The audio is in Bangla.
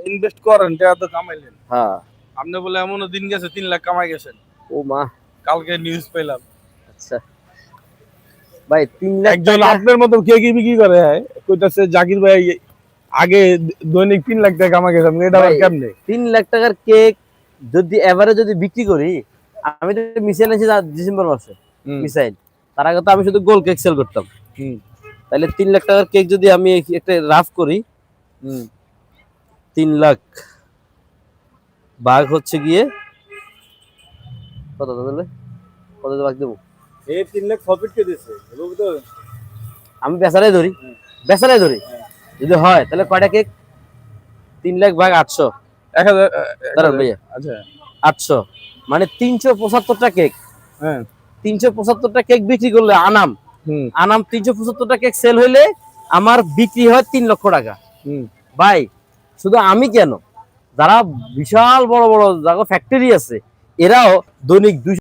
ইনভেস্ট করেন, টাকা তো কামাইলেন। হ্যাঁ। আপনি বলে এমনও দিন গেছে 3 লাখ কামাই গেছেন, ও মা। কালকে নিউজ পেলাম। আচ্ছা ভাই 3 লাখ একজন টাকা। আপনার মতো কে কি বিক্রি করে, হ্যাঁ কইতাছে জাকির ভাই আগে দৈনিক 3 লাখ টাকা কামাই গেছেন, এটা আবার ভাই কেমনে? 3 লাখ টাকার কেক যদি এভারেজ যদি বিক্রি করি, আমি তো মিসাইল আনছি ডিসেম্বর মাসে, হুম মিসাইল। তার আগে তো আমি শুধু গোল কেক সেল করতাম। হুম তাহলে 3 লাখ টাকার কেক যদি আমি একটা রাফ করি, হুম 3 লাখ ভাগ হচ্ছে গিয়ে কত তাহলে, কত ভাগ দেবো? এই 3 লাখ প্রফিট কে দিছে রবি তো? আমি বেচারাই ধরি, বেচারাই ধরি। যদি হয় তাহলে কয়টা কেক? 3 লাখ ভাগ 800, 1000 দাঁড়ান ভাইয়া, আচ্ছা 800 মানে 375টা কেক। হ্যাঁ 375টা কেক বিক্রি করলে আনাম, হুম আনাম 375টা কেক সেল হইলে আমার বিক্রি হয় 3 লক্ষ টাকা। হুম ভাই শুধু আমি কেন, যারা বিশাল বড় বড় যারা ফ্যাক্টরি আছে, এরাও দৈনিক 200